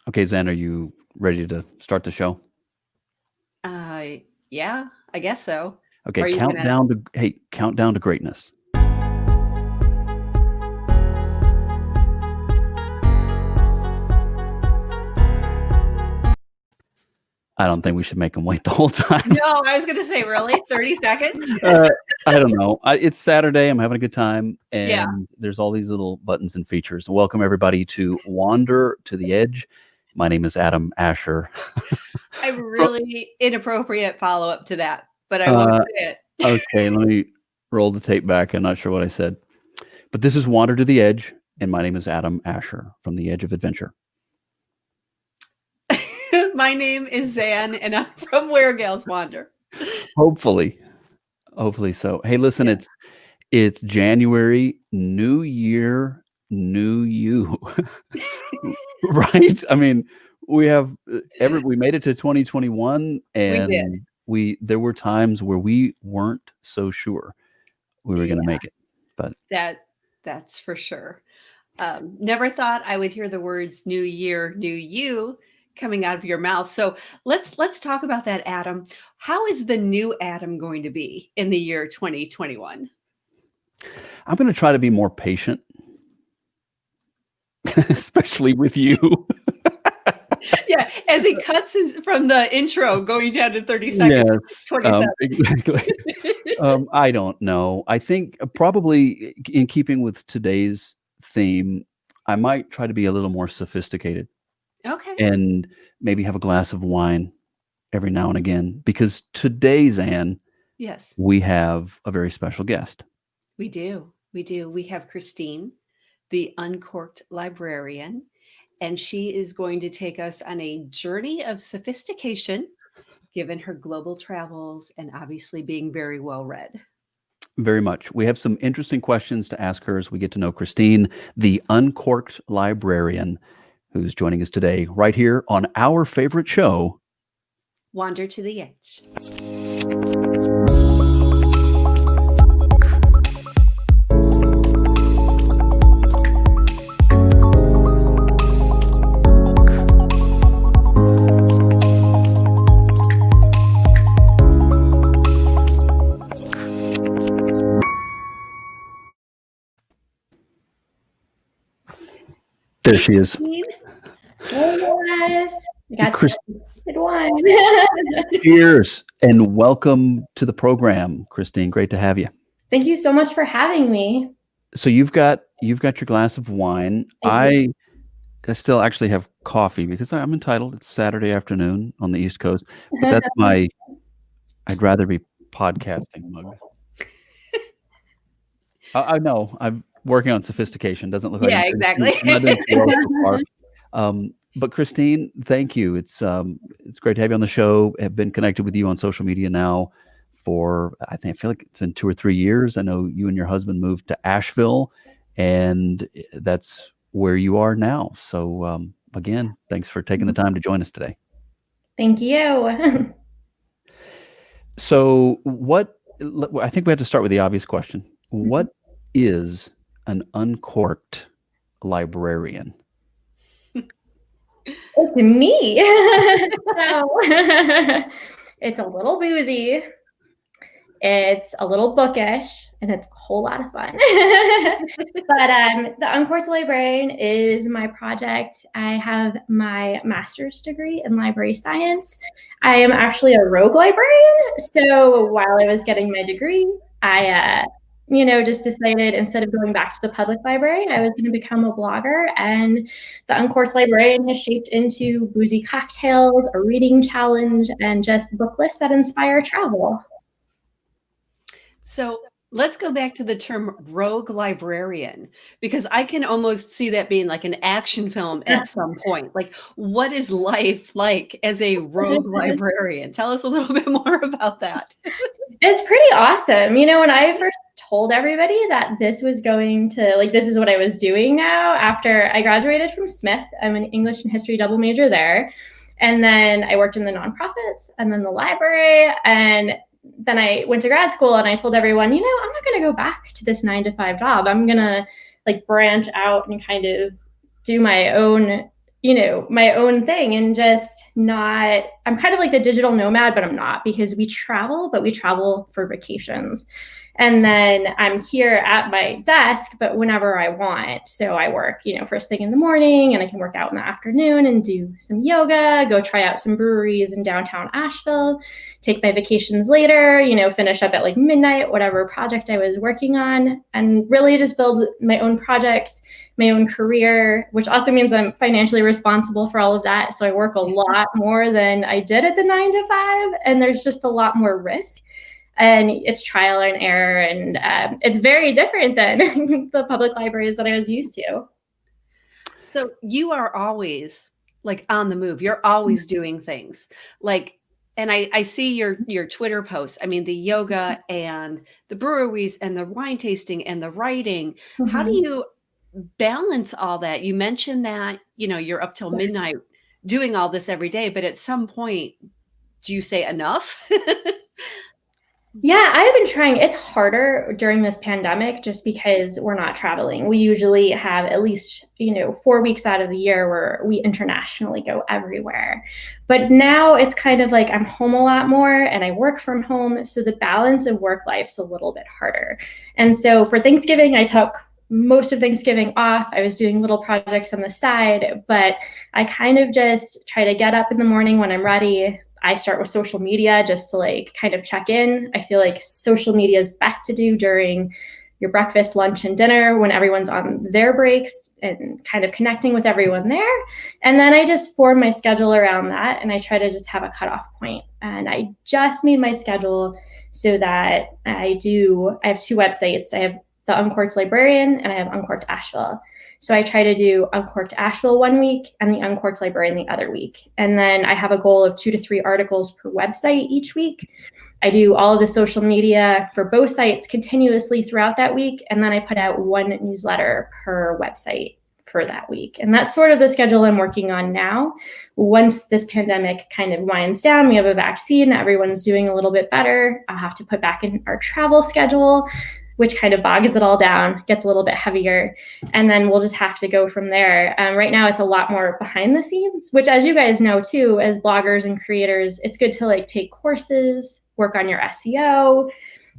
Okay, Zen, are you ready to start the show? Yeah, I guess so. Okay, Are you gonna? count down to greatness. I don't think we should make them wait the whole time. No, I was gonna say, really? 30 seconds? I don't know. It's Saturday. I'm having a good time, Yeah. and there's all these little buttons and features. Welcome everybody to Wander to the Edge. My name is Adam Asher. A Fro- really inappropriate follow-up to that, but I won't say it. okay, let me roll the tape back. I'm not sure what I said, but this is Wander to the Edge, and my name is Adam Asher from the Edge of Adventure. My name is Zan, and I'm from Where Gales Wander. Hopefully so. Hey, listen, Yeah. it's January, new year, new you. Right? I mean, we have we made it to 2021, We did. and there were times where we weren't so sure we were going to Yeah, make it. But that's for sure. Never thought I would hear the words "New Year, New You" coming out of your mouth. So let's talk about that, Adam. How is the new Adam going to be in the year 2021? I'm going to try to be more patient, especially with you. Yeah, as he cuts from the intro going down to 30 seconds, Yes, 27. exactly. I don't know. I think probably in keeping with today's theme, I might try to be a little more sophisticated Okay. and maybe have a glass of wine every now and again, because today's Anne, Yes, we have a very special guest. we do. We do. We have Christine, the Uncorked Librarian, and she is going to take us on a journey of sophistication, given her global travels and obviously being very well read. Very much. We have some interesting questions to ask her as we get to know Christine, the Uncorked Librarian, who's joining us today right here on our favorite show, Wander to the Edge. There she is. Hey guys, I got Chris- good wine. Cheers and welcome to the program, Christine. Great to have you. Thank you so much for having me. So you've got your glass of wine. I still actually have coffee because I'm entitled. It's Saturday afternoon on the East Coast, but that's my I'd rather be podcasting mug. I know I'm working on sophistication. Doesn't look like Yeah, exactly. I'm not doing too well so far. But Christine, thank you. It's great to have you on the show. I've been connected with you on social media now for I feel like it's been 2 or 3 years. I know you and your husband moved to Asheville, and that's where you are now. So again, thanks for taking the time to join us today. Thank you. So I think we have to start with the obvious question. What is an uncorked librarian? It's me. So, it's a little boozy. It's a little bookish, and it's a whole lot of fun. But the Uncorked Librarian is my project. I have my master's degree in library science. I am actually a rogue librarian. So while I was getting my degree, I just decided instead of going back to the public library, I was going to become a blogger. And the Uncorked Librarian has shaped into boozy cocktails, a reading challenge, and just book lists that inspire travel. So let's go back to the term rogue librarian, because I can almost see that being like an action film at some point. Like, what is life like as a rogue librarian? Tell us a little bit more about that. It's pretty awesome. When I first told everybody that this was going to, this is what I was doing now after I graduated from Smith, I'm an English and history double major there. And then I worked in the nonprofits and then the library. And then I went to grad school and I told everyone, I'm not going to go back to this 9-to-5 job. I'm going to branch out and kind of do my own my own thing and just not, I'm kind of like the digital nomad, but I'm not, because we travel, but we travel for vacations. And then I'm here at my desk, but whenever I want. So I work, first thing in the morning, and I can work out in the afternoon and do some yoga, go try out some breweries in downtown Asheville, take my vacations later, finish up at like midnight, whatever project I was working on, and really just build my own projects, my own career, which also means I'm financially responsible for all of that. So I work a lot more than I did at the 9 to 5, and there's just a lot more risk. And it's trial and error, and it's very different than the public libraries that I was used to. So you are always like on the move. You're always doing things like, and I see your Twitter posts. I mean, the yoga and the breweries and the wine tasting and the writing. How do you balance all that? You mentioned that, you're up till midnight doing all this every day, but at some point, do you say enough? Yeah, I've been trying. It's harder during this pandemic just because we're not traveling. We usually have at least, 4 weeks out of the year where we internationally go everywhere. But now it's kind of like I'm home a lot more and I work from home. So the balance of work life's a little bit harder. And so for Thanksgiving, I took most of Thanksgiving off. I was doing little projects on the side, but I kind of just try to get up in the morning when I'm ready. I start with social media just to like kind of check in. I feel like social media is best to do during your breakfast, lunch, and dinner when everyone's on their breaks, and kind of connecting with everyone there. And then I just form my schedule around that, and I try to just have a cutoff point. And I just made my schedule so that I have 2 websites. I have the Uncorked Librarian and I have Uncorked Asheville. So I try to do Uncorked Asheville one week and the Uncorked Librarian the other week. And then I have a goal of 2 to 3 articles per website each week. I do all of the social media for both sites continuously throughout that week. And then I put out 1 newsletter per website for that week. And that's sort of the schedule I'm working on now. Once this pandemic kind of winds down, we have a vaccine, everyone's doing a little bit better, I'll have to put back in our travel schedule, which kind of bogs it all down, gets a little bit heavier. And then we'll just have to go from there. Right now, it's a lot more behind the scenes, which, as you guys know, too, as bloggers and creators, it's good to like take courses, work on your SEO,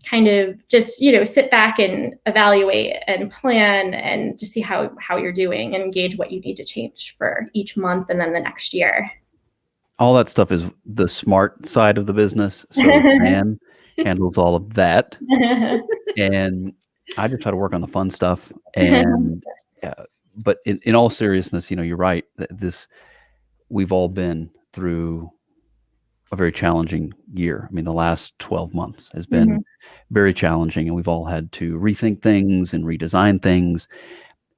kind of just, sit back and evaluate and plan and just see how you're doing and gauge what you need to change for each month and then the next year. All that stuff is the smart side of the business. So Anne handles all of that. And I just try to work on the fun stuff. And but in all seriousness, you're right. We've all been through a very challenging year. I mean, the last 12 months has been very challenging, and we've all had to rethink things and redesign things.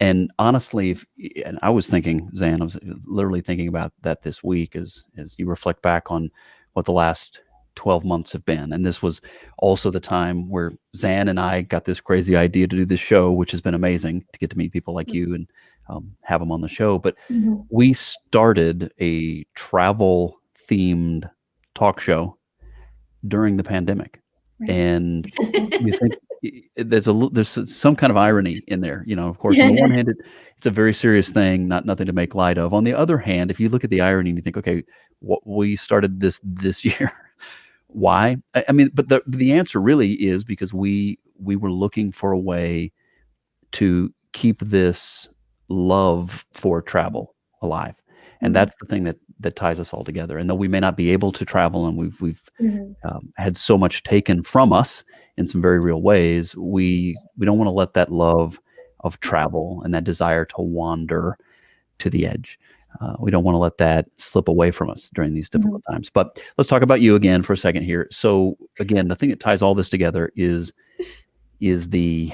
And honestly, and I was thinking, Zan, I was literally thinking about that this week as you reflect back on what the last 12 months have been. And this was also the time where Zan and I got this crazy idea to do this show, which has been amazing to get to meet people like you and have them on the show. But we started a travel themed talk show during the pandemic. And you think there's some kind of irony in there, of course. On the one hand, it's a very serious thing, nothing to make light of. On the other hand, if you look at the irony and you think, okay, we started this year, why? I mean, but the answer really is because we were looking for a way to keep this love for travel alive. And that's the thing that ties us all together. And though we may not be able to travel, and we've had so much taken from us in some very real ways, we don't want to let that love of travel and that desire to wander to the edge. We don't want to let that slip away from us during these difficult times. But let's talk about you again for a second here. So again, the thing that ties all this together is the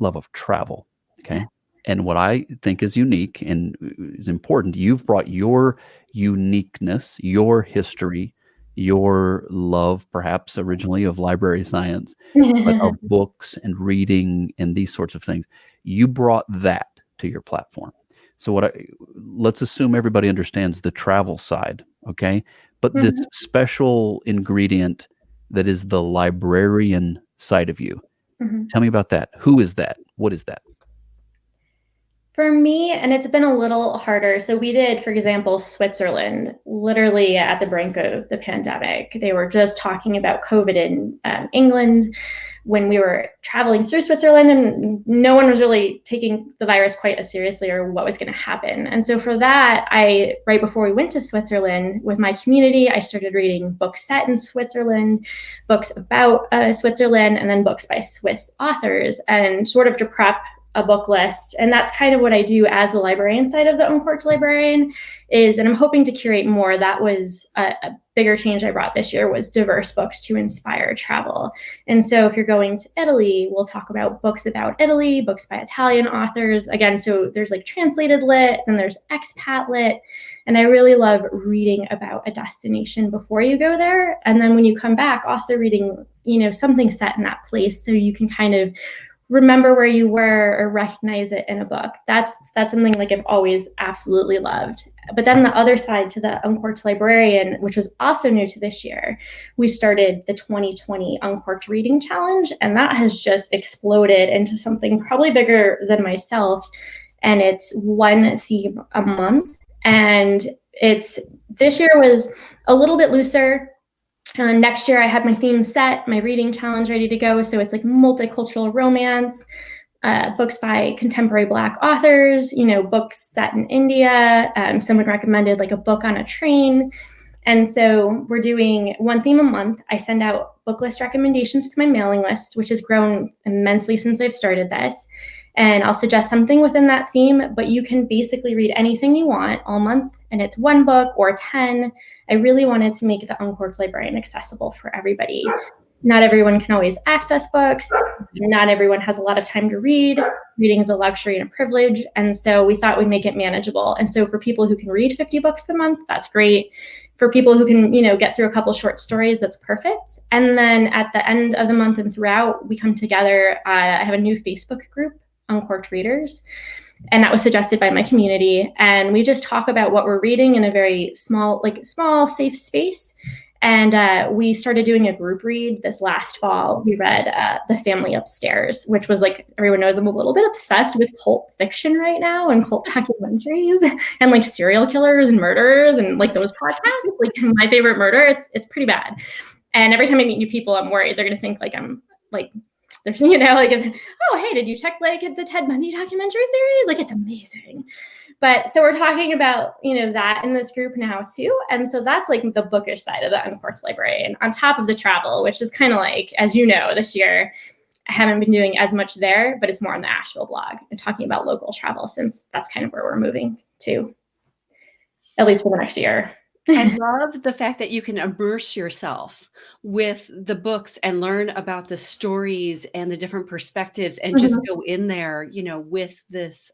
love of travel. Okay. And what I think is unique and is important, you've brought your uniqueness, your history, your love, perhaps originally of library science, but of books and reading and these sorts of things. You brought that to your platform. So let's assume everybody understands the travel side, okay? But this special ingredient that is the librarian side of you, tell me about that. Who is that? What is that? For me, and it's been a little harder. So we did, for example, Switzerland, literally at the brink of the pandemic. They were just talking about COVID in England when we were traveling through Switzerland, and no one was really taking the virus quite as seriously or what was going to happen. And so for that, right before we went to Switzerland with my community, I started reading books set in Switzerland, books about Switzerland, and then books by Swiss authors, and sort of to prep a book list. And that's kind of what I do as the librarian side of the Uncorked Librarian and I'm hoping to curate more. That was a bigger change I brought this year, was diverse books to inspire travel. And so if you're going to Italy, we'll talk about books about Italy, books by Italian authors. Again, so there's like translated lit, and there's expat lit. And I really love reading about a destination before you go there. And then when you come back, also reading, something set in that place so you can kind of remember where you were or recognize it in a book. That's something like I've always absolutely loved. But then the other side to the Uncorked Librarian, which was also new to this year, we started the 2020 Uncorked Reading Challenge, and that has just exploded into something probably bigger than myself. And it's one theme a month. And this year was a little bit looser. Next year, I have my theme set, my reading challenge ready to go. So it's like multicultural romance, books by contemporary Black authors, books set in India. Someone recommended like a book on a train. And so we're doing one theme a month. I send out book list recommendations to my mailing list, which has grown immensely since I've started this. And I'll suggest something within that theme, but you can basically read anything you want all month, and it's one book or 10. I really wanted to make the Uncorked Librarian accessible for everybody. Not everyone can always access books. Not everyone has a lot of time to read. Reading is a luxury and a privilege. And so we thought we'd make it manageable. And so for people who can read 50 books a month, that's great. For people who can, get through a couple short stories, that's perfect. And then at the end of the month and throughout, we come together. I have a new Facebook group, Uncorked Readers, and that was suggested by my community. And we just talk about what we're reading in a very small, safe space. And we started doing a group read this last fall. We read The Family Upstairs, which was like, everyone knows I'm a little bit obsessed with cult fiction right now and cult documentaries and like serial killers and murderers and like those podcasts. Like My Favorite Murder, it's pretty bad. And every time I meet new people, I'm worried they're going to think like I'm like, there's, hey, did you check like the Ted Bundy documentary series? Like, it's amazing. But so we're talking about, that in this group now too. And so that's like the bookish side of the Uncorked Librarian on top of the travel, which is kind of like, as you know, this year, I haven't been doing as much there, but it's more on the Asheville blog and talking about local travel, since that's kind of where we're moving to, at least for the next year. I love the fact that you can immerse yourself with the books and learn about the stories and the different perspectives and just go in there, with this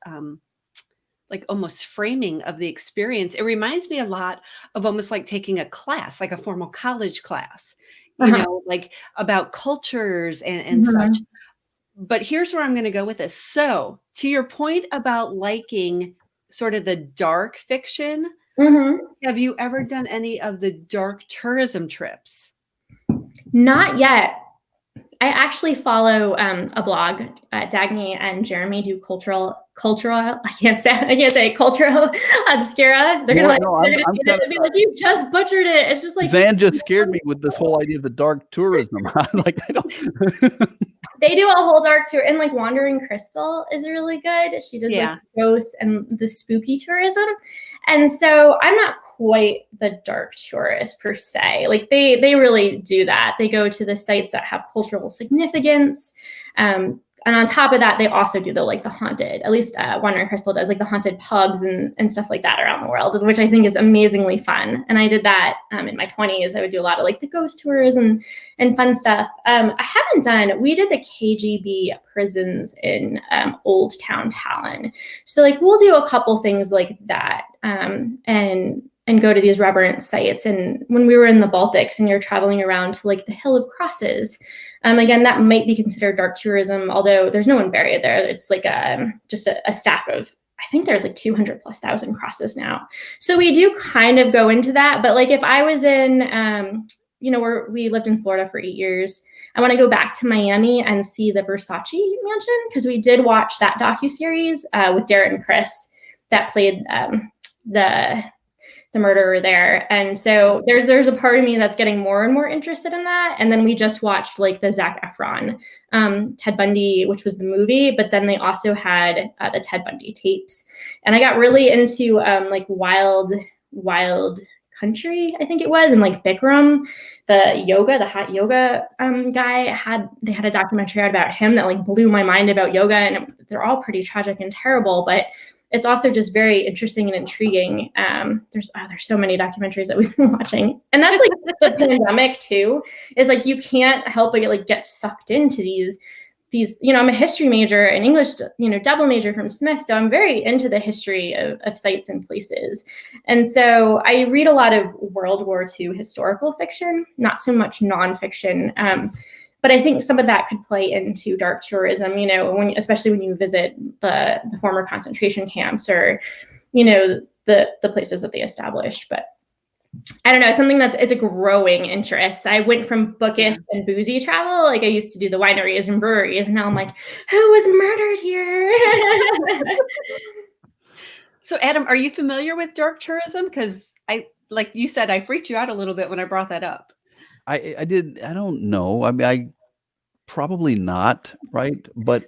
like almost framing of the experience. It reminds me a lot of almost like taking a class, like a formal college class, like about cultures and such. But here's where I'm going to go with this. So to your point about liking sort of the dark fiction, have you ever done any of the dark tourism trips? Not yet. I actually follow a blog. Dagny and Jeremy do cultural. I can't say cultural obscura. They're gonna be like, you just butchered it. It's just like Zan just scared me with this whole idea of the dark tourism. Like I don't. They do a whole dark tour, and like Wandering Crystal is really good. She does like ghosts and the spooky tourism, and so I'm not quite the dark tourist per se. Like they really do that. They go to the sites that have cultural significance. And on top of that, they also do the haunted, at least Wandering Crystal does, like the haunted pubs and stuff like that around the world, which I think is amazingly fun. And I did that in my 20s. I would do a lot of like the ghost tours and fun stuff. We did the KGB prisons in Old Town Talon. So like we'll do a couple things like that and go to these reverent sites. And when we were in the Baltics and you're traveling around to like the Hill of Crosses, again, that might be considered dark tourism, although there's no one buried there. It's like just a stack of, I think there's like 200,000+ crosses now. So we do kind of go into that. But like if I was in, we lived in Florida for 8 years. I want to go back to Miami and see the Versace mansion, because we did watch that docuseries with Darren and Chris that played the murderer there. And so there's a part of me that's getting more and more interested in that. And then we just watched like the Zac Efron, Ted Bundy, which was the movie, but then they also had the Ted Bundy tapes. And I got really into like wild country, I think it was, and like Bikram, the hot yoga guy, they had a documentary out about him that like blew my mind about yoga. And they're all pretty tragic and terrible, but it's also just very interesting and intriguing. There's so many documentaries that we've been watching, and that's like the pandemic too. Is like you can't help but get sucked into these. I'm a history major and English, double major from Smith, so I'm very into the history of sites and places. And so I read a lot of World War II historical fiction, not so much nonfiction. But I think some of that could play into dark tourism, especially when you visit the former concentration camps or, the places that they established. But I don't know, it's a growing interest. I went from bookish and boozy travel. Like I used to do the wineries and breweries, and now I'm like, who was murdered here? So Adam, are you familiar with dark tourism? Because like you said, I freaked you out a little bit when I brought that up. I did. I don't know. I mean, I probably not, right? But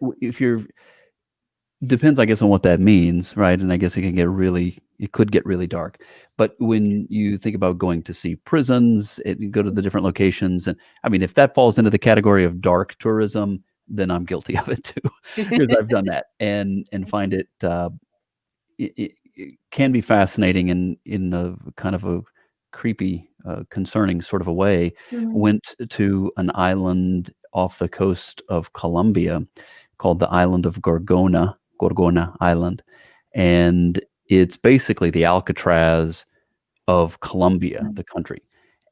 depends, I guess, on what that means, right? And I guess it could get really dark. But when you think about going to see prisons, you go to the different locations, and I mean, if that falls into the category of dark tourism, then I'm guilty of it too, because I've done that and find it, it can be fascinating in a kind of a creepy, concerning sort of a way. Mm-hmm. Went to an island off the coast of Colombia called the island of Gorgona Island. And it's basically the Alcatraz of Colombia, the country.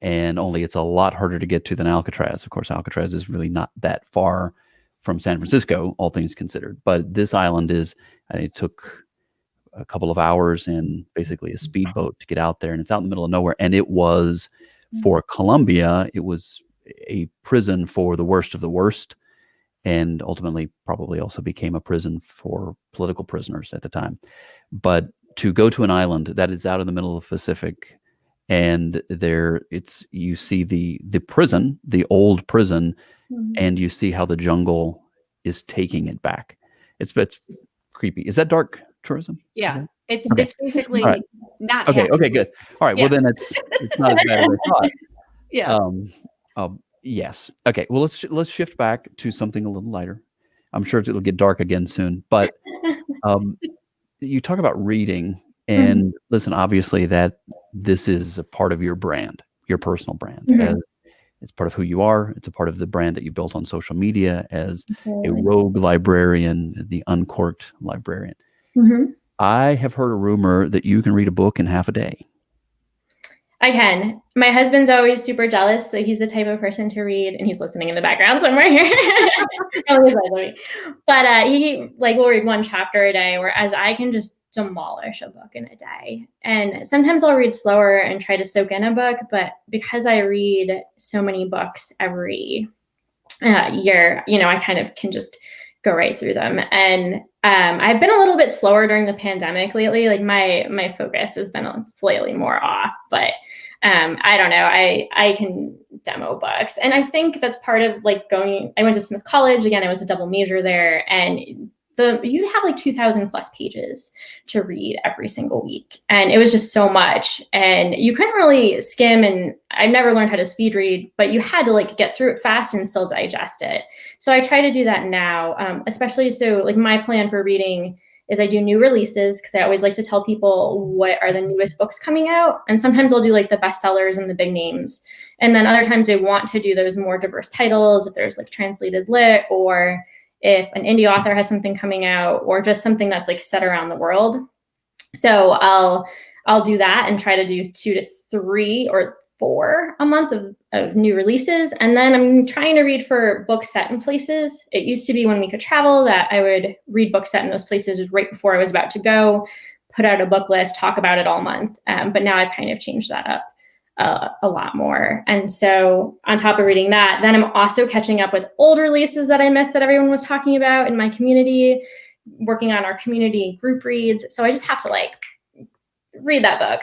And only it's a lot harder to get to than Alcatraz. Of course, Alcatraz is really not that far from San Francisco, all things considered. But this island it took a couple of hours in basically a speedboat to get out there, and it's out in the middle of nowhere. And it was, for Colombia, it was a prison for the worst of the worst, and ultimately probably also became a prison for political prisoners at the time. But to go to an island that is out in the middle of the Pacific, and you see the prison, the old prison, and you see how the jungle is taking it back. It's creepy. Is that dark tourism? Yeah, it's basically right. not okay. happening. Okay, good. All right. Yeah. Well, then it's not as bad as I thought. Yeah. Yes. Okay. Well, let's shift back to something a little lighter. I'm sure it'll get dark again soon. But you talk about reading, and listen, obviously that this is a part of your brand, your personal brand. As it's part of who you are. It's a part of the brand that you built on social media as a rogue librarian, the Uncorked Librarian. I have heard a rumor that you can read a book in half a day. I can. My husband's always super jealous, so he's the type of person to read, and he's listening in the background somewhere here. But he will read one chapter a day, whereas I can just demolish a book in a day. And sometimes I'll read slower and try to soak in a book, but because I read so many books every year, I kind of can just go right through them. And I've been a little bit slower during the pandemic lately. Like my focus has been slightly more off, but I don't know. I can demo books. And I think that's part of I went to Smith College. Again, I was a double major there, and you'd have 2,000 plus pages to read every single week. And it was just so much, and you couldn't really skim, and I've never learned how to speed read, but you had to get through it fast and still digest it. So I try to do that now, especially my plan for reading is I do new releases, because I always like to tell people what are the newest books coming out. And sometimes I'll do the bestsellers and the big names. And then other times I want to do those more diverse titles, if there's translated lit, or if an indie author has something coming out, or just something that's set around the world. So I'll do that and try to do 2 to 3 or 4 a month of new releases. And then I'm trying to read for books set in places. It used to be when we could travel that I would read books set in those places right before I was about to go, put out a book list, talk about it all month. But now I've kind of changed that up. a lot more. And so on top of reading that, then I'm also catching up with old releases that I missed that everyone was talking about in my community, working on our community group reads. So I just have to like read that book.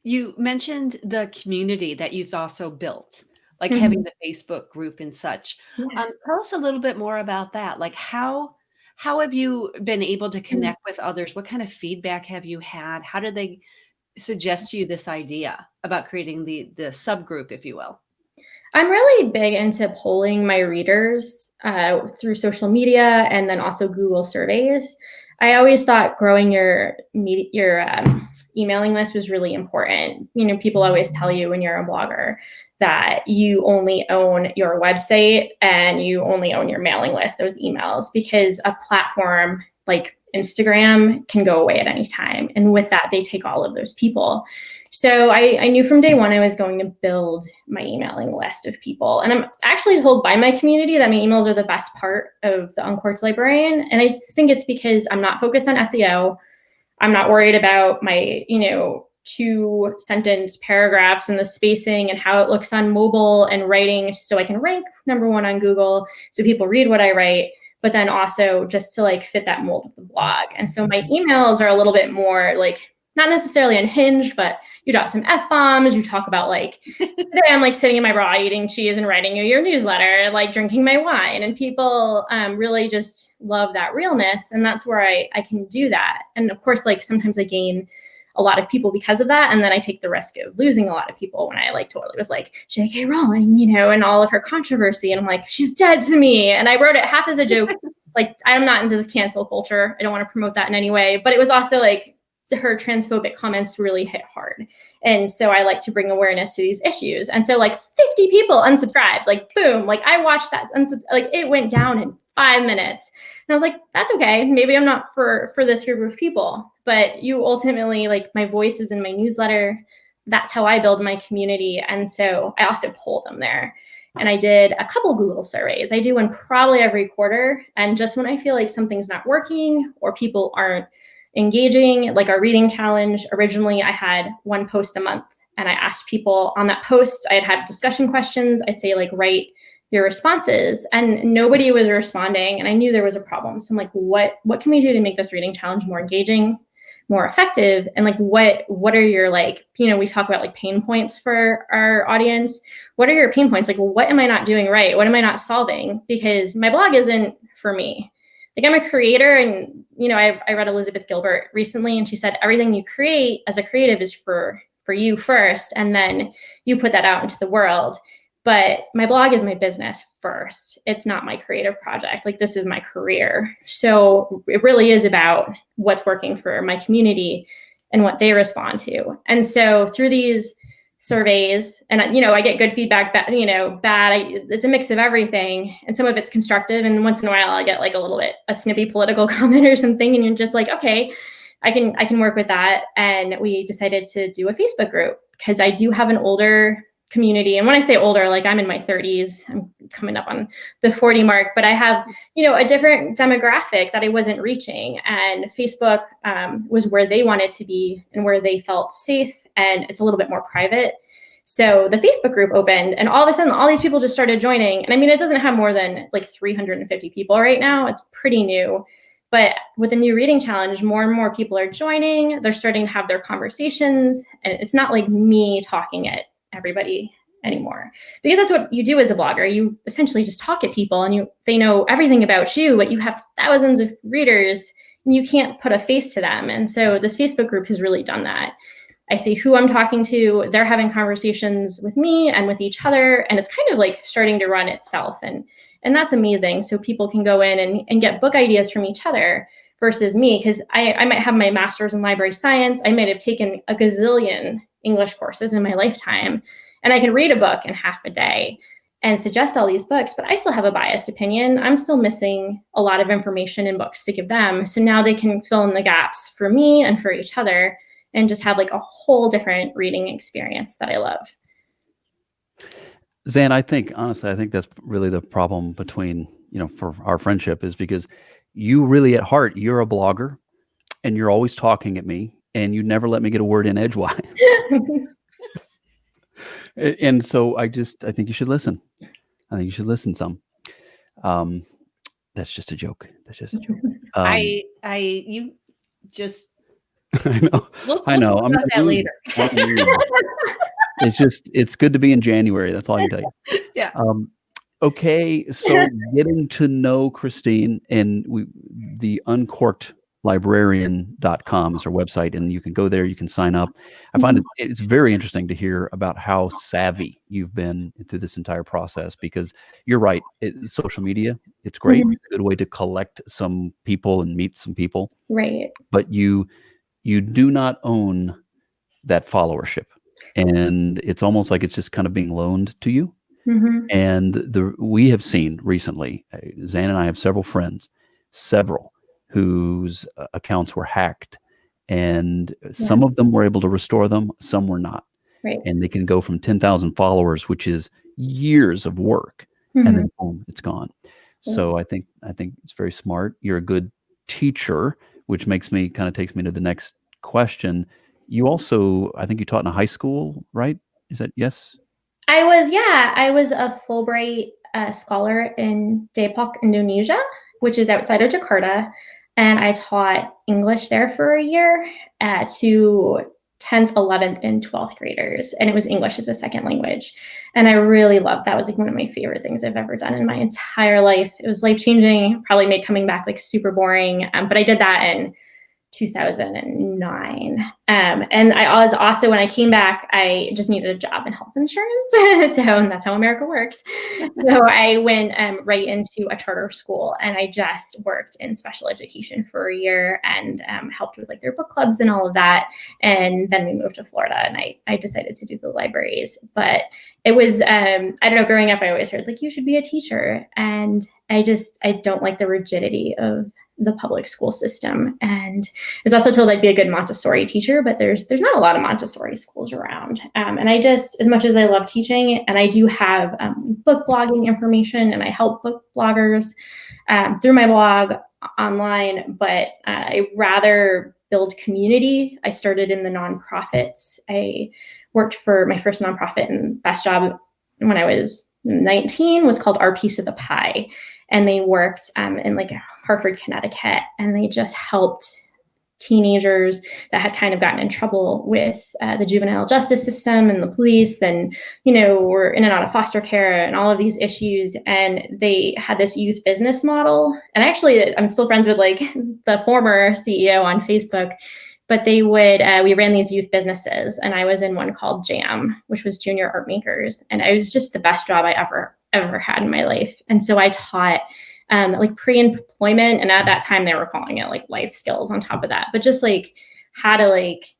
You mentioned the community that you've also built, like having the Facebook group and such. Yeah. Tell us a little bit more about that. Like how have you been able to connect with others? What kind of feedback have you had? How did they suggest to you this idea about creating the subgroup, if you will? I'm really big into polling my readers through social media and then also Google surveys. I always thought growing your emailing list was really important. You know, people always tell you when you're a blogger that you only own your website and you only own your mailing list, those emails, because a platform like Instagram can go away at any time. And with that, they take all of those people. So I knew from day one I was going to build my emailing list of people. And I'm actually told by my community that my emails are the best part of the Uncorked Librarian. And I think it's because I'm not focused on SEO. I'm not worried about my, 2-sentence paragraphs and the spacing and how it looks on mobile and writing so I can rank #1 on Google so people read what I write, but then also just to like fit that mold of the blog. And so my emails are a little bit more like, not necessarily unhinged, but you drop some F-bombs, you talk about like, today I'm like sitting in my bra eating cheese and writing you your newsletter, like drinking my wine. And people really just love that realness. And that's where I can do that. And of course, like sometimes I gain a lot of people because of that. And then I take the risk of losing a lot of people when I like totally was like J.K. Rowling, and all of her controversy. And I'm like, she's dead to me. And I wrote it half as a joke. Like, I'm not into this cancel culture. I don't want to promote that in any way. But it was also like, her transphobic comments really hit hard. And so I like to bring awareness to these issues. And so like 50 people unsubscribed, like boom, like I watched that, like it went down in 5 minutes. And I was like, that's okay. Maybe I'm not for this group of people, but you ultimately, like my voice is in my newsletter. That's how I build my community. And so I also poll them there. And I did a couple Google surveys. I do one probably every quarter. And just when I feel like something's not working or people aren't engaging, like our reading challenge, originally I had 1 post a month and I asked people on that post, I had discussion questions. I'd say like, write your responses, and nobody was responding. And I knew there was a problem. So I'm like, what can we do to make this reading challenge more engaging, more effective? And like, what are your like, we talk about like pain points for our audience. What are your pain points? Like, what am I not doing right? What am I not solving? Because my blog isn't for me. Like I'm a creator and, I read Elizabeth Gilbert recently and she said, everything you create as a creative is for you first. And then you put that out into the world. But my blog is my business first. It's not my creative project. Like this is my career. So it really is about what's working for my community and what they respond to. And so through these surveys, and I get good feedback, bad, it's a mix of everything, and some of it's constructive, and once in a while I get like a snippy political comment or something, and you're just like, okay, I can work with that. And we decided to do a Facebook group because I do have an older community, and when I say older, like I'm in my 30s, I'm coming up on the 40 mark, but I have a different demographic that I wasn't reaching, and Facebook was where they wanted to be and where they felt safe, and it's a little bit more private. So the Facebook group opened, and all of a sudden all these people just started joining. And I mean, it doesn't have more than like 350 people right now. It's pretty new. But with the new reading challenge, more and more people are joining. They're starting to have their conversations, and it's not like me talking at everybody anymore, because that's what you do as a blogger. You essentially just talk at people, and they know everything about you, but you have thousands of readers and you can't put a face to them. And so this Facebook group has really done that. I see who I'm talking to. They're having conversations with me and with each other, and it's kind of like starting to run itself. And that's amazing. So people can go in and get book ideas from each other versus me, because I might have my master's in library science. I might have taken a gazillion English courses in my lifetime, and I can read a book in half a day and suggest all these books, but I still have a biased opinion. I'm still missing a lot of information in books to give them. So now they can fill in the gaps for me and for each other and just have like a whole different reading experience that I love. Zan, honestly, I think that's really the problem between, for our friendship, is because you really at heart, you're a blogger and you're always talking at me and you never let me get a word in edgewise. And so I think you should listen. I think you should listen some. That's just a joke. That's just a joke. You just I know. we'll I know. talk about that later. It's good to be in January. That's all I can tell you. Yeah. Okay. So getting to know Christine, and the Uncorked Librarian.com is our website, and you can go there, you can sign up. I find it's very interesting to hear about how savvy you've been through this entire process, because you're right. Social media, it's great. It's a good way to collect some people and meet some people. Right. But you do not own that followership. And it's almost like it's just kind of being loaned to you. And we have seen recently, Zan and I have several friends, whose accounts were hacked, and some of them were able to restore them, some were not. Right. And they can go from 10,000 followers, which is years of work, and then boom, it's gone. So I think it's very smart. You're a good teacher, which takes me to the next question. You also, I think you taught in a high school, right? Is that yes? I was a Fulbright scholar in Depok, Indonesia, which is outside of Jakarta. And I taught English there for a year to 10th, 11th, and 12th graders. And it was English as a second language. And I really loved that. Was like one of my favorite things I've ever done in my entire life. It was life-changing, probably made coming back like super boring. But I did that in 2009. And I was also, when I came back, I just needed a job in health insurance. So that's how America works. So I went right into a charter school, and I just worked in special education for a year and helped with like their book clubs and all of that. And then we moved to Florida, and I decided to do the libraries. But it was, I don't know, growing up, I always heard like, you should be a teacher. And I don't like the rigidity of the public school system. And I was also told I'd be a good Montessori teacher, but there's not a lot of Montessori schools around. And I just, as much as I love teaching, and I do have book blogging information, and I help book bloggers through my blog online, but I rather build community. I started in the nonprofits. I worked for my first nonprofit, and best job when I was 19 was called Our Piece of the Pie. And they worked in like Hartford, Connecticut, and they just helped teenagers that had kind of gotten in trouble with the juvenile justice system and the police, and, were in and out of foster care and all of these issues. And they had this youth business model. And actually, I'm still friends with like the former CEO on Facebook, but they would, we ran these youth businesses, and I was in one called Jam, which was Junior Art Makers. And it was just the best job I ever had in my life. And so I taught like pre-employment, and at that time they were calling it like life skills on top of that, but just like how to like,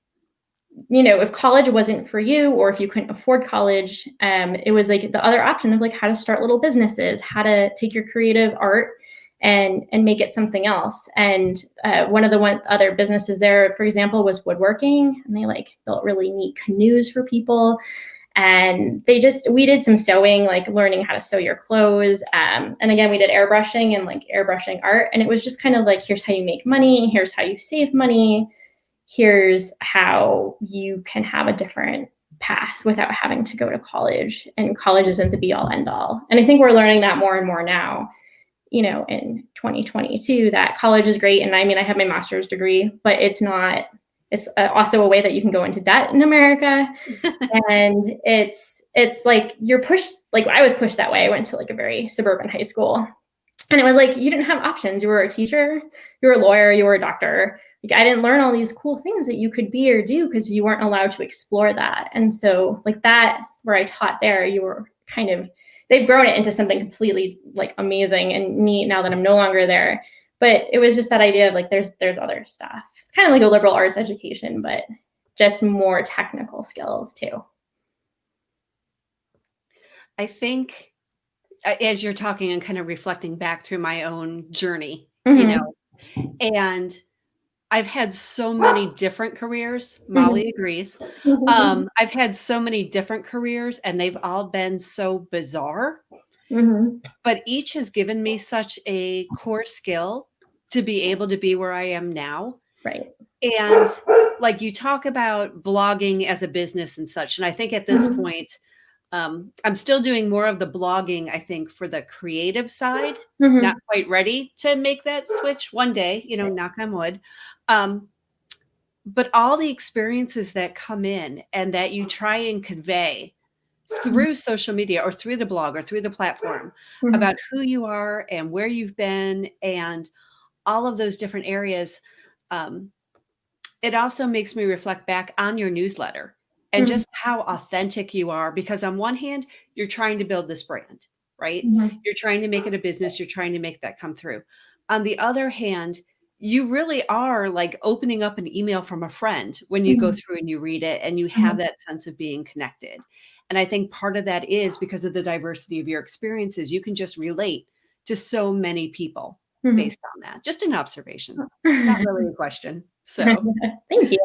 if college wasn't for you, or if you couldn't afford college, it was like the other option of like how to start little businesses, how to take your creative art and make it something else. And one of the other businesses there, for example, was woodworking, and they like built really neat canoes for people. And we did some sewing, like learning how to sew your clothes. And again, we did airbrushing and like airbrushing art. And it was just kind of like, here's how you make money. Here's how you save money. Here's how you can have a different path without having to go to college. And college isn't the be all end all. And I think we're learning that more and more now, in 2022, that college is great. And I mean, I have my master's degree, but it's not. It's also a way that you can go into debt in America. And it's like you're pushed, like I was pushed that way. I went to like a very suburban high school, and it was like, you didn't have options. You were a teacher, you were a lawyer, you were a doctor. Like I didn't learn all these cool things that you could be or do because you weren't allowed to explore that. And so like that, where I taught there, you were kind of, they've grown it into something completely like amazing and neat now that I'm no longer there. But it was just that idea of like, there's other stuff. It's kind of like a liberal arts education, but just more technical skills too. I think as you're talking and kind of reflecting back through my own journey, and I've had so many different careers. Molly agrees. I've had so many different careers, and they've all been so bizarre, but each has given me such a core skill to be able to be where I am now. Right. And like you talk about blogging as a business and such. And I think at this point, I'm still doing more of the blogging, I think, for the creative side, not quite ready to make that switch one day, you know, knock on wood. But all the experiences that come in and that you try and convey through social media or through the blog or through the platform about who you are and where you've been and all of those different areas. It also makes me reflect back on your newsletter and just how authentic you are, because on one hand, you're trying to build this brand, right? You're trying to make it a business. You're trying to make that come through. On the other hand, you really are like opening up an email from a friend when you go through and you read it and you have that sense of being connected. And I think part of that is because of the diversity of your experiences, you can just relate to so many people based on that. Just an observation, not really a question. So thank you.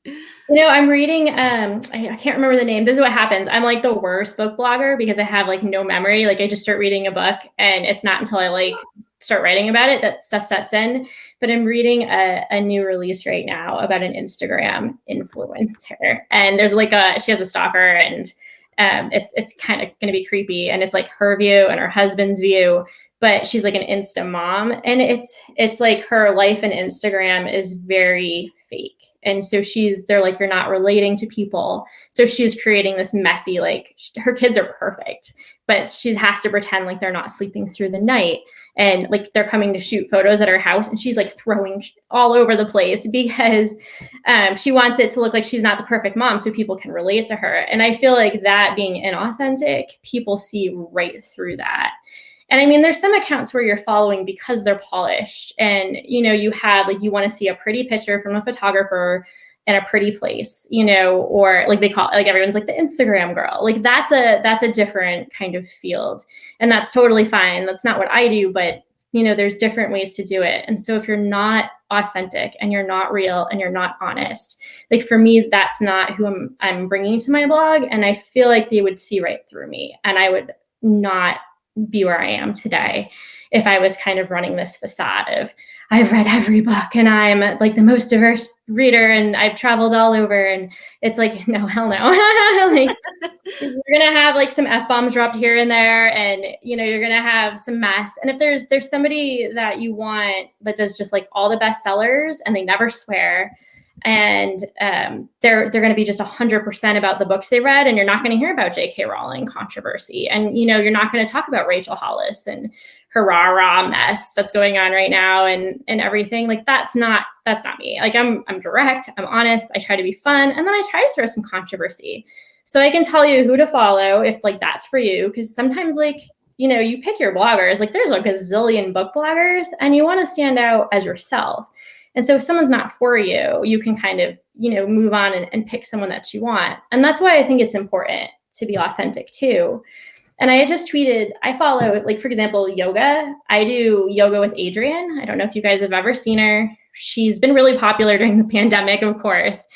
You know, I'm reading, I can't remember the name. This is what happens. I'm like the worst book blogger because I have like no memory. Like I just start reading a book and it's not until I like start writing about it that stuff sets in. But I'm reading a new release right now about an Instagram influencer. And there's like she has a stalker and it's kind of going to be creepy. And it's like her view and her husband's view. But she's like an Insta mom. And it's like her life in Instagram is very fake. And so they're like, you're not relating to people. So she's creating this messy, like her kids are perfect, but she has to pretend like they're not sleeping through the night. And like they're coming to shoot photos at her house and she's like throwing all over the place because she wants it to look like she's not the perfect mom so people can relate to her. And I feel like that being inauthentic, people see right through that. And I mean, there's some accounts where you're following because they're polished and, you know, you have like, you want to see a pretty picture from a photographer in a pretty place, you know, or like they call it, like everyone's like the Instagram girl, like that's a different kind of field. And that's totally fine. That's not what I do, but you know, there's different ways to do it. And so if you're not authentic and you're not real and you're not honest, like for me, that's not who I'm bringing to my blog. And I feel like they would see right through me and I would not be where I am today if I was kind of running this facade of I've read every book and I'm like the most diverse reader and I've traveled all over. And it's like, no, hell no. Like, you're going to have like some F-bombs dropped here and there and, you know, you're going to have some mess. And if there's somebody that you want that does just like all the bestsellers and they never swear and they're going to be just 100% about the books they read, and you're not going to hear about J.K. Rowling controversy, and you know you're not going to talk about Rachel Hollis and her rah mess that's going on right now and everything. Like that's not me. Like I'm direct, I'm honest, I try to be fun, and then I try to throw some controversy. So I can tell you who to follow if like that's for you, because sometimes like you know you pick your bloggers. Like there's like a zillion book bloggers, and you want to stand out as yourself. And so if someone's not for you, you can kind of, you know, move on and pick someone that you want. And that's why I think it's important to be authentic too. And I had just tweeted, I follow, like, for example, yoga. I do yoga with Adrienne. I don't know if you guys have ever seen her. She's been really popular during the pandemic, of course.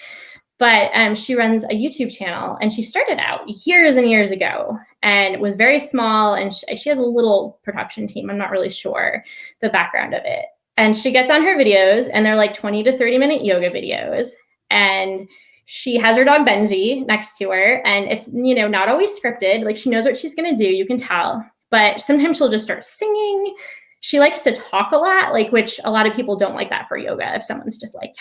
But she runs a YouTube channel and she started out years and years ago and was very small. And she has a little production team. I'm not really sure the background of it. And she gets on her videos and they're like 20 to 30 minute yoga videos. And she has her dog Benji next to her. And it's, you know, not always scripted. Like she knows what she's going to do. You can tell. But sometimes she'll just start singing. She likes to talk a lot, like, which a lot of people don't like that for yoga. If someone's just like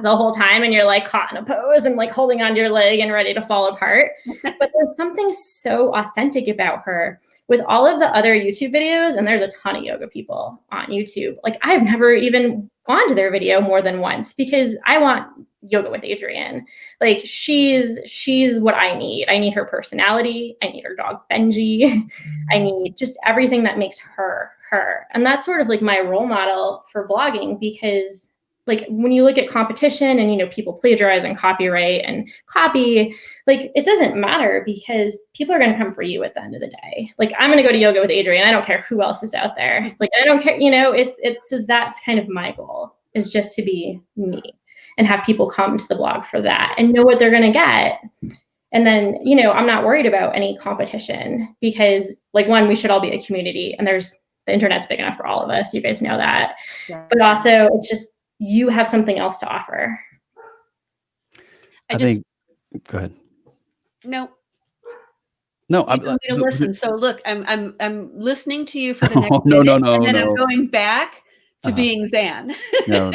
the whole time and you're like caught in a pose and like holding onto your leg and ready to fall apart. But there's something so authentic about her. With all of the other YouTube videos, and there's a ton of yoga people on YouTube, like I've never even gone to their video more than once because I want yoga with Adrienne. Like she's what I need. I need her personality. I need her dog Benji. I need just everything that makes her. And that's sort of like my role model for blogging, because like when you look at competition and, you know, people plagiarize and copyright and copy, like it doesn't matter because people are going to come for you at the end of the day. Like I'm going to go to yoga with Adrienne. I don't care who else is out there. Like I don't care, you know, so that's kind of my goal, is just to be me and have people come to the blog for that and know what they're going to get. And then, you know, I'm not worried about any competition because like one, we should all be a community and the internet's big enough for all of us. You guys know that. Yeah. But also it's just, you have something else to offer. I think, go ahead. No. No, You want me to listen. So look, I'm listening to you for the next no, minute, no, and then no. I'm going back to being Zan. No,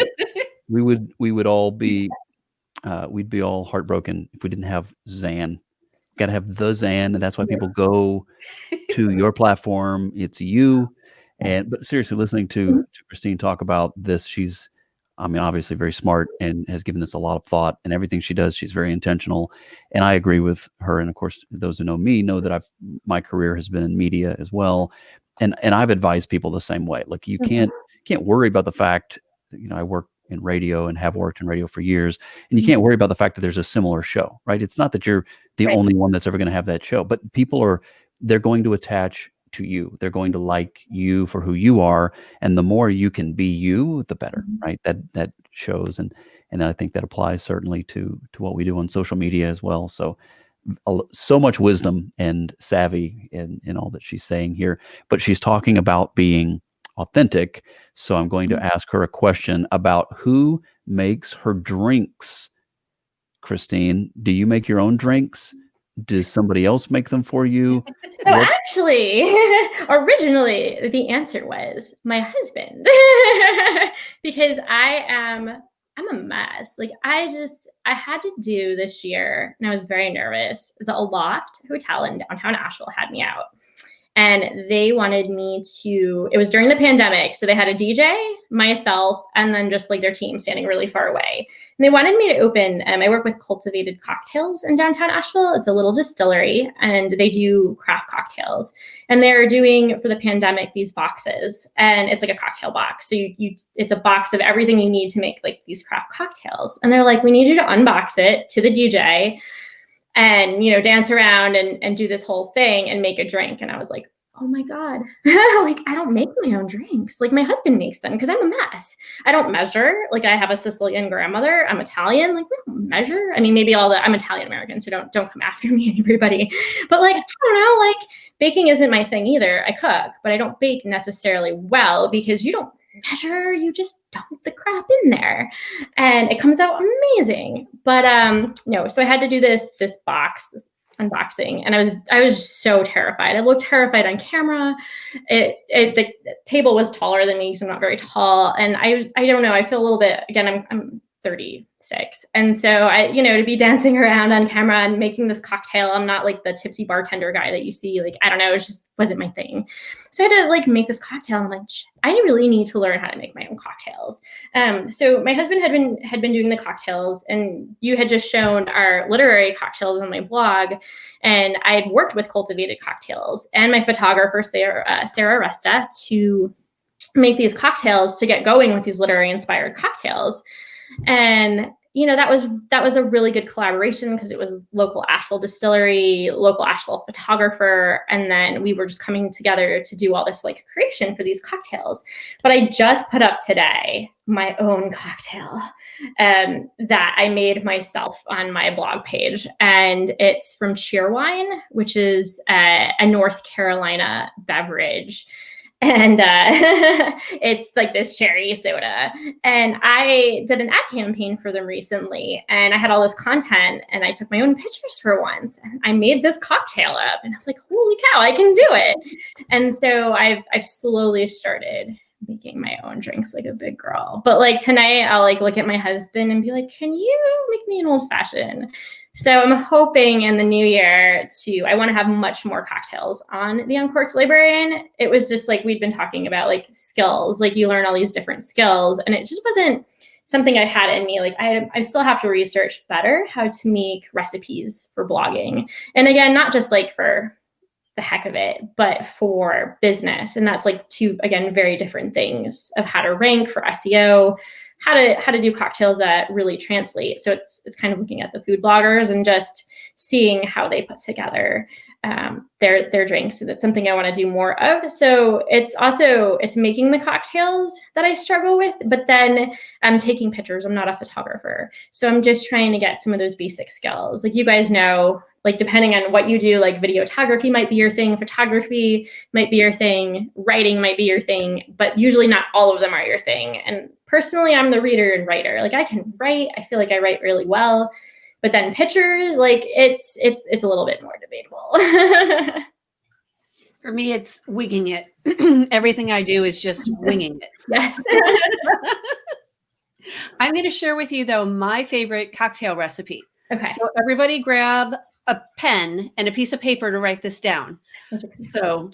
we would all be, we'd be all heartbroken if we didn't have Zan. Got to have the Zan, and that's why people go to your platform. It's you. But seriously, listening to Christine talk about this, she's, I mean, obviously very smart and has given this a lot of thought, and everything she does, she's very intentional. And I agree with her. And of course, those who know me know that my career has been in media as well. And I've advised people the same way. Like, you can't worry about the fact, I work in radio and have worked in radio for years, and you can't worry about the fact that there's a similar show, right? It's not that you're the only one that's ever going to have that show, but they're going to attach to you. They're going to like you for who you are. And the more you can be you, the better, right? That shows. And I think that applies certainly to what we do on social media as well. So much wisdom and savvy in all that she's saying here, but she's talking about being authentic. So I'm going to ask her a question about who makes her drinks. Christine, do you make your own drinks? Does somebody else make them for you? So actually, originally, the answer was my husband, because I'm a mess. Like, I had to do this year, and I was very nervous. The Aloft Hotel in downtown Asheville had me out. And they wanted me to, it was during the pandemic. So they had a DJ, myself, and then just like their team standing really far away. And they wanted me to open, I work with Cultivated Cocktails in downtown Asheville. It's a little distillery, and they do craft cocktails. And they're doing, for the pandemic, these boxes. And it's like a cocktail box. So it's a box of everything you need to make like these craft cocktails. And they're like, we need you to unbox it to the DJ and, dance around and do this whole thing and make a drink. And I was like, oh my God, like, I don't make my own drinks. Like, my husband makes them because I'm a mess. I don't measure. Like, I have a Sicilian grandmother. I'm Italian. Like, we don't measure. I mean, maybe I'm Italian American, so don't come after me, everybody. But like, I don't know, like, baking isn't my thing either. I cook, but I don't bake necessarily well because you don't measure, you just dump the crap in there and it comes out amazing. But no, so I had to do this box, this unboxing, and I was so terrified. I looked terrified on camera. The table was taller than me because I'm not very tall, and I don't know, I feel a little bit, again, I'm 36, and so I, to be dancing around on camera and making this cocktail, I'm not like the tipsy bartender guy that you see, like, I don't know, it just wasn't my thing. So I had to like make this cocktail, and I'm like, I really need to learn how to make my own cocktails. So my husband had been doing the cocktails, and you had just shown our literary cocktails on my blog, and I had worked with Cultivated Cocktails and my photographer Sarah Resta to make these cocktails to get going with these literary inspired cocktails. And that was a really good collaboration because it was local Asheville distillery, local Asheville photographer, and then we were just coming together to do all this like creation for these cocktails. But I just put up today my own cocktail that I made myself on my blog page, and it's from Cheerwine, which is a North Carolina beverage. And it's like this cherry soda. And I did an ad campaign for them recently, and I had all this content, and I took my own pictures for once, and I made this cocktail up, and I was like, holy cow, I can do it. And so I've slowly started making my own drinks like a big girl. But like tonight, I'll like look at my husband and be like, can you make me an old fashioned? So I'm hoping in the new year I want to have much more cocktails on the Uncorked Librarian. It was just like, we'd been talking about like skills, like you learn all these different skills, and it just wasn't something I had in me. Like I still have to research better how to make recipes for blogging. And again, not just like for the heck of it, but for business. And that's like two, again, very different things of how to rank for SEO, how to do cocktails that really translate. So it's kind of looking at the food bloggers and just seeing how they put together their drinks. So that's something I want to do more of. So it's making the cocktails that I struggle with, but then I'm taking pictures. I'm not a photographer. So I'm just trying to get some of those basic skills. Like you guys know, like depending on what you do, like videography might be your thing, photography might be your thing, writing might be your thing, but usually not all of them are your thing. And personally, I'm the reader and writer. Like I can write, I feel like I write really well. But then pictures, like it's a little bit more debatable. For me, it's winging it. Everything I do is just winging it. Yes. I'm going to share with you, though, my favorite cocktail recipe. Okay. So everybody grab a pen and a piece of paper to write this down. So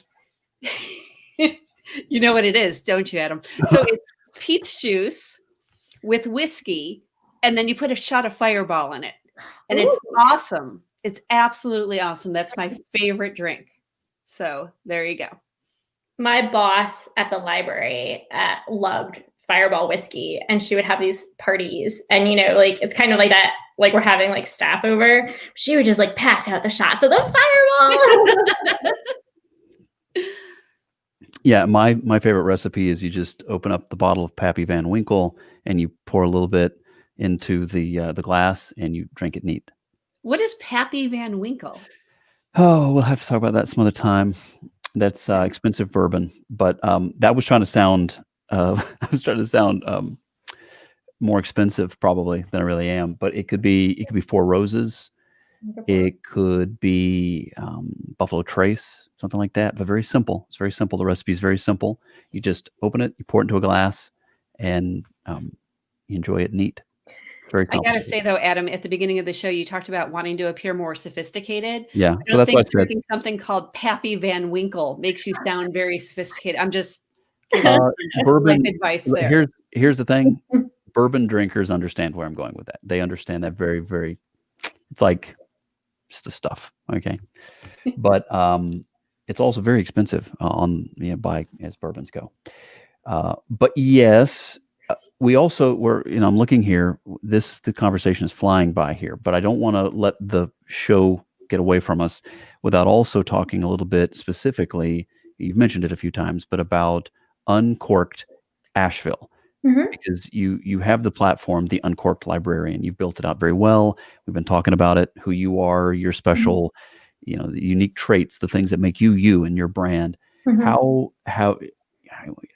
you know what it is, don't you, Adam? So it's peach juice with whiskey, and then you put a shot of Fireball in it. And it's awesome. It's absolutely awesome. That's my favorite drink. So there you go. My boss at the library loved Fireball whiskey, and she would have these parties, and you know, like it's kind of like that, like we're having like staff over. She would just like pass out the shots of the Fireball. Yeah, my favorite recipe is you just open up the bottle of Pappy Van Winkle and you pour a little bit into the glass and you drink it neat. What is Pappy Van Winkle? Oh, we'll have to talk about that some other time. That's expensive bourbon, but that was trying to sound. I was trying to sound more expensive probably than I really am. But it could be Four Roses. It could be Buffalo Trace, something like that. But very simple. It's very simple. The recipe is very simple. You just open it, you pour it into a glass, and you enjoy it neat. Very I got to say, though, Adam, at the beginning of the show, you talked about wanting to appear more sophisticated. Yeah. I don't think drinking something called Pappy Van Winkle makes you sound very sophisticated. I'm just giving bourbon advice there. Here's the thing. Bourbon drinkers understand where I'm going with that. They understand that very, very, it's like just the stuff. Okay. But it's also very expensive by as bourbons go. But yes, we also were, I'm looking here, the conversation is flying by here, but I don't want to let the show get away from us without also talking a little bit specifically, you've mentioned it a few times, but about Uncorked Asheville. Mm-hmm. Because you have the platform, the Uncorked Librarian. You've built it out very well. We've been talking about it, who you are, your special, the unique traits, the things that make you and your brand. Mm-hmm. How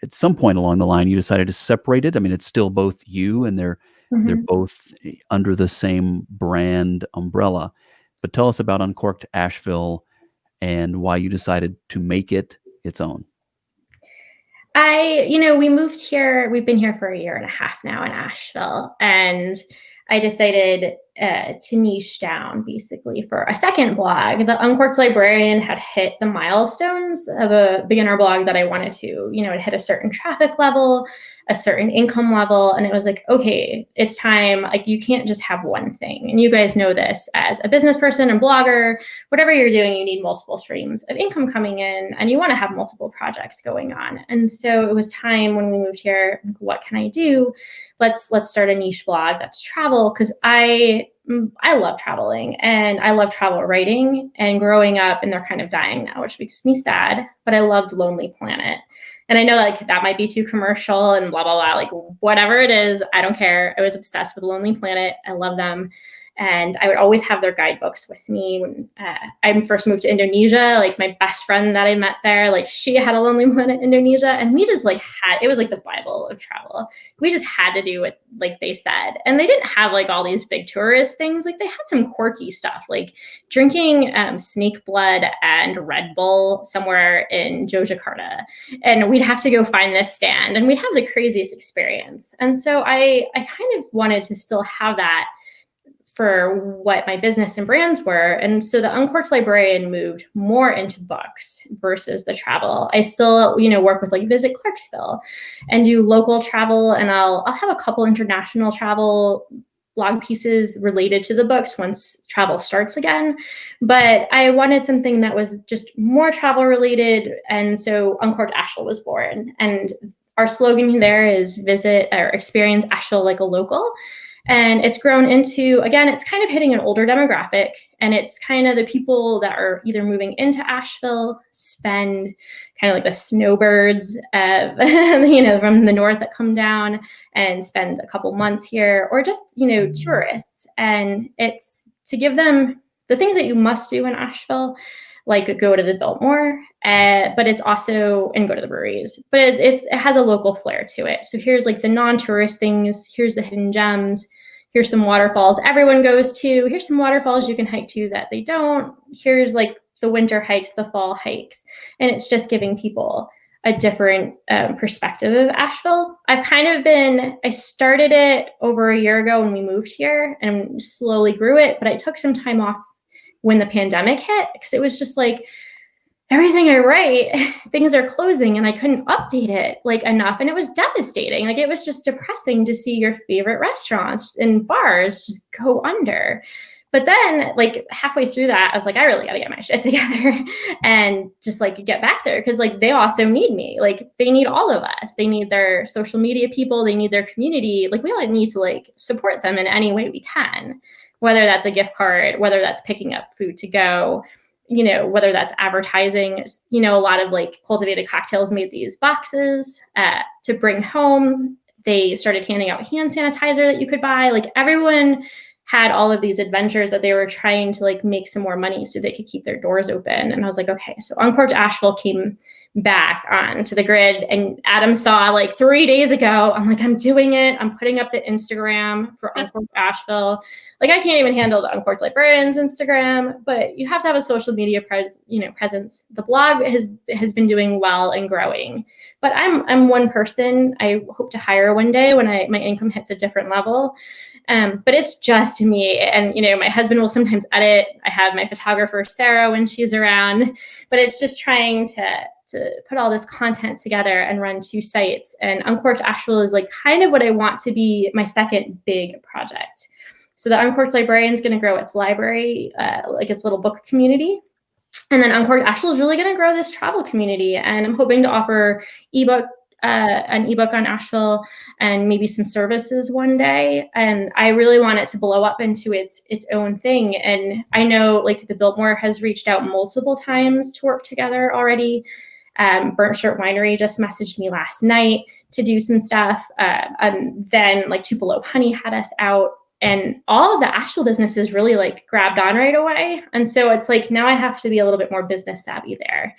at some point along the line you decided to separate it. I mean, it's still both you and they're both under the same brand umbrella. But tell us about Uncorked Asheville and why you decided to make it its own. We moved here. We've been here for 1.5 years now in Asheville, and I decided to niche down basically for a second blog. The Uncorked Librarian had hit the milestones of a beginner blog that I wanted to. It hit a certain traffic level, a certain income level, and it was like, okay, it's time. Like, you can't just have one thing. And you guys know this as a business person and blogger, whatever you're doing, you need multiple streams of income coming in, and you want to have multiple projects going on. And so it was time when we moved here, like, what can I do? Let's start a niche blog that's travel, because I love traveling and I love travel writing, and growing up, and they're kind of dying now, which makes me sad, but I loved Lonely Planet. And I know like that might be too commercial and blah, blah, blah, like whatever it is, I don't care. I was obsessed with Lonely Planet. I love them. And I would always have their guidebooks with me. When I first moved to Indonesia, like my best friend that I met there, like she had a Lonely Planet Indonesia, and we just like it was like the Bible of travel. We just had to do what like they said. And they didn't have like all these big tourist things. Like they had some quirky stuff, like drinking snake blood and Red Bull somewhere in Yogyakarta. And we'd have to go find this stand, and we'd have the craziest experience. And so I kind of wanted to still have that for what my business and brands were. And so the Uncorked Librarian moved more into books versus the travel. I still, work with like Visit Clarksville and do local travel. And I'll have a couple international travel blog pieces related to the books once travel starts again. But I wanted something that was just more travel related. And so Uncorked Asheville was born. And our slogan there is visit or experience Asheville like a local. And it's grown into, again, it's kind of hitting an older demographic. And it's kind of the people that are either moving into Asheville, spend kind of like the snowbirds of, from the north that come down and spend a couple months here, or just, tourists. And it's to give them the things that you must do in Asheville, like go to the Biltmore, but it's also, and go to the breweries, but it has a local flair to it. So here's like the non-tourist things, here's the hidden gems, here's some waterfalls everyone goes to, here's some waterfalls you can hike to that they don't, here's like the winter hikes, the fall hikes, and it's just giving people a different perspective of Asheville. I started it over a year ago when we moved here and slowly grew it, but I took some time off when the pandemic hit, because it was just like everything I write, things are closing and I couldn't update it like enough. And it was devastating. Like it was just depressing to see your favorite restaurants and bars just go under. But then like halfway through that, I was like, I really got to get my shit together and just like get back there. Cause like they also need me. Like they need all of us. They need their social media people. They need their community. Like we all need to like support them in any way we can, whether that's a gift card, whether that's picking up food to go, whether that's advertising. A lot of like Cultivated Cocktails made these boxes to bring home. They started handing out hand sanitizer that you could buy. Like everyone had all of these adventures that they were trying to like make some more money so they could keep their doors open. And I was like, okay, so Uncorked Asheville came back onto the grid, and Adam saw like 3 days ago, I'm like, I'm doing it. I'm putting up the Instagram for Uncorked Asheville. Like I can't even handle the Uncorked Librarians Instagram, but you have to have a social media presence. The blog has been doing well and growing, but I'm one person. I hope to hire one day when my income hits a different level. But it's just me. And, my husband will sometimes edit. I have my photographer, Sarah, when she's around, but it's just trying to put all this content together and run 2 sites. And Uncorked Asheville is like kind of what I want to be my second big project. So the Uncorked Librarian is going to grow its library, like its little book community. And then Uncorked Asheville is really going to grow this travel community. And I'm hoping to offer an ebook on Asheville and maybe some services one day. And I really want it to blow up into its own thing. And I know like the Biltmore has reached out multiple times to work together already. Burnt Shirt Winery just messaged me last night to do some stuff. And then like Tupelo Honey had us out. And all of the Asheville businesses really like grabbed on right away. And so it's like now I have to be a little bit more business savvy there.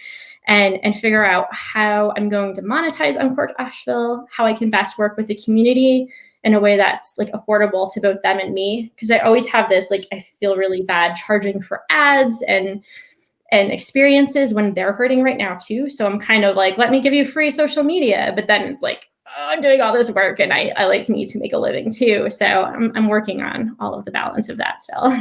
And figure out how I'm going to monetize Uncorked Asheville, how I can best work with the community in a way that's like affordable to both them and me. Because I always have this, like, I feel really bad charging for ads and experiences when they're hurting right now too. So I'm kind of like, let me give you free social media. But then it's like, oh, I'm doing all this work and I like need to make a living too. So I'm working on all of the balance of that still.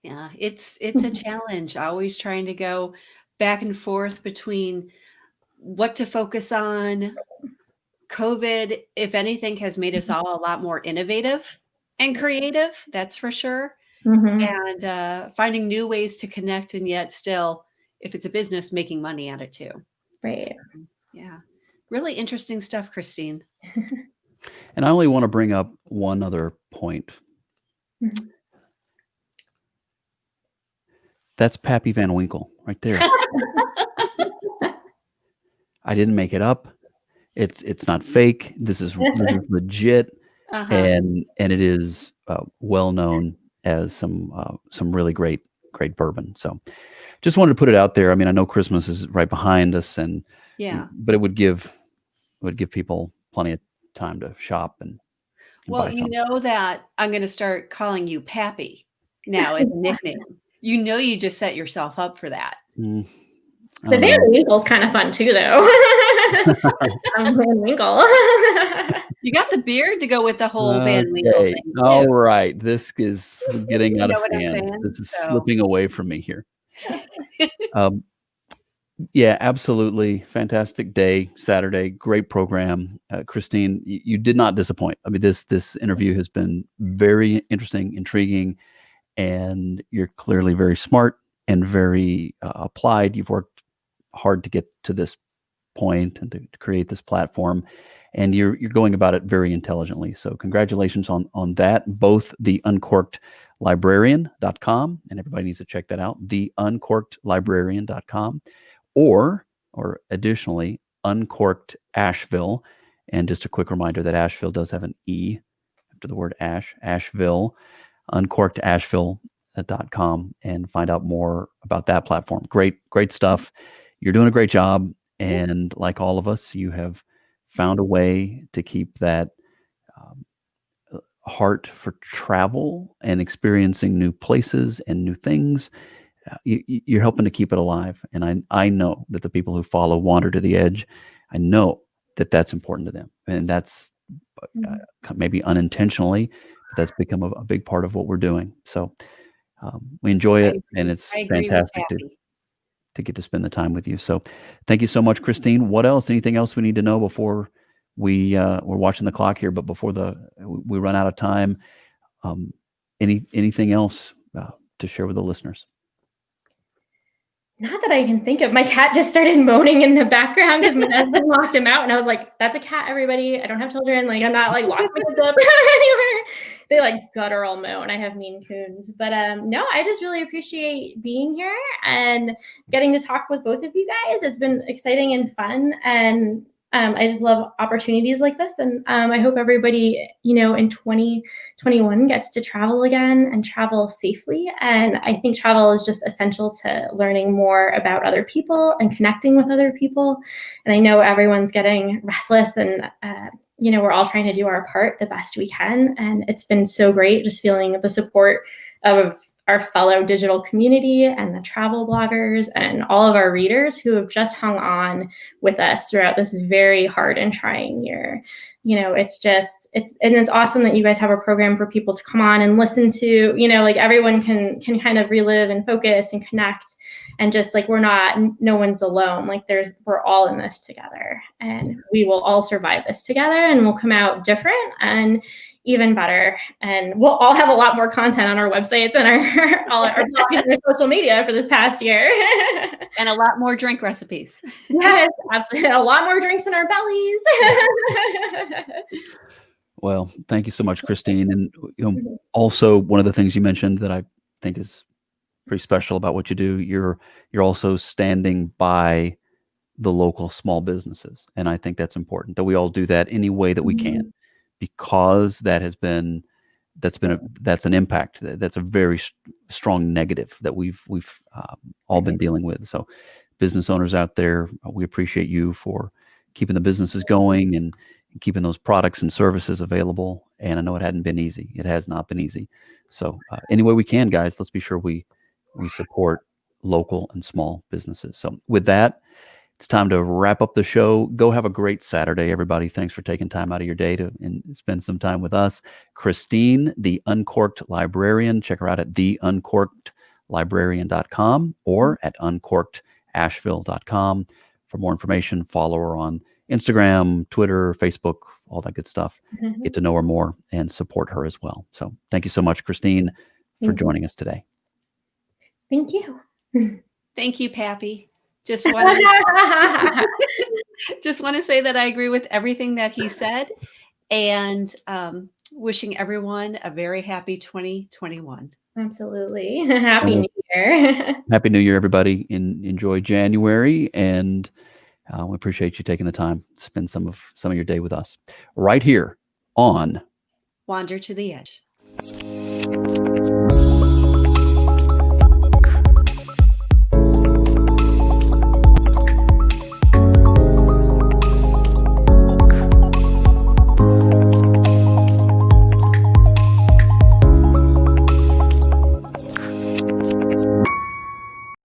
Yeah, it's a challenge. Always trying to go back and forth between what to focus on. COVID, if anything, has made us all a lot more innovative and creative, that's for sure. Mm-hmm. And finding new ways to connect, and yet still, if it's a business, making money at it too. Right. So, yeah. Really interesting stuff, Christine. And I only want to bring up one other point. Mm-hmm. That's Pappy Van Winkle right there. I didn't make it up. It's not fake. This is legit, and it is well known as some really great bourbon. So, just wanted to put it out there. I mean, I know Christmas is right behind us, but it would give people plenty of time to shop and well, you know that I'm going to start calling you Pappy now as a nickname. You just set yourself up for that. The Van Winkle's kind of fun too, though. Van Winkle. You got the beard to go with the whole Van Winkle thing. All right. This is getting out of hand. This is slipping away from me here. Yeah, absolutely. Fantastic day, Saturday. Great program. Christine, you did not disappoint. I mean, this interview has been very interesting, intriguing, and you're clearly very smart and very applied. You've worked hard to get to this point and to create this platform, and you're going about it very intelligently. So congratulations on that. Both the Uncorked Librarian.com, and everybody needs to check that out, theuncorkedlibrarian.com, or additionally, Uncorked Asheville. And just a quick reminder that Asheville does have an E after the word Asheville, uncorkedasheville.com, and find out more about that platform. Great stuff. You're doing a great job. And like all of us, you have found a way to keep that heart for travel and experiencing new places and new things. You're helping to keep it alive. And I know that the people who follow Wander to the Edge, I know that that's important to them. And that's maybe unintentionally, but that's become a big part of what we're doing. So we enjoy it, and it's fantastic to get to spend the time with you. So thank you so much, Christine. What else? Anything else we need to know before we're watching the clock here, but before we run out of time? Anything else to share with the listeners? Not that I can think of. My cat just started moaning in the background because my husband locked him out, and I was like, "That's a cat, everybody. I don't have children. Like, I'm not like locking my kids up anywhere." They like guttural moan. I have Maine Coons, but no, I just really appreciate being here and getting to talk with both of you guys. It's been exciting and fun, and I just love opportunities like this. And I hope everybody, in 2021 gets to travel again and travel safely. And I think travel is just essential to learning more about other people and connecting with other people. And I know everyone's getting restless, and we're all trying to do our part the best we can. And it's been so great just feeling the support of our fellow digital community and the travel bloggers and all of our readers who have just hung on with us throughout this very hard and trying year. It's awesome that you guys have a program for people to come on and listen to, like everyone can kind of relive and focus and connect, and just like no one's alone. Like we're all in this together, and we will all survive this together, and we'll come out different and even better. And we'll all have a lot more content on our websites and all our blogs and our social media for this past year. And a lot more drink recipes. Yes, absolutely. A lot more drinks in our bellies. Well, thank you so much, Christine. And also one of the things you mentioned that I think is pretty special about what you do, you're also standing by the local small businesses. And I think that's important that we all do that any way that we can, because that's an impact. That's a very strong negative that we've all been dealing with. So business owners out there, we appreciate you for keeping the businesses going and keeping those products and services available. And I know it hadn't been easy. It has not been easy. So any way we can, guys, let's be sure we support local and small businesses. So with that, it's time to wrap up the show. Go have a great Saturday, everybody. Thanks for taking time out of your day and spend some time with us. Christine, the Uncorked Librarian. Check her out at theuncorkedlibrarian.com or at uncorkedasheville.com. For more information, follow her on Instagram, Twitter, Facebook, all that good stuff. Get to know her more and support her as well. So thank you so much, Christine, for joining us today. Thank you. Thank you, Pappy. Just want to say that I agree with everything that he said, and wishing everyone a very happy 2021. Absolutely. Happy New Year. Happy New Year, everybody. Enjoy January, and we appreciate you taking the time to spend some of your day with us right here on Wander to the Edge.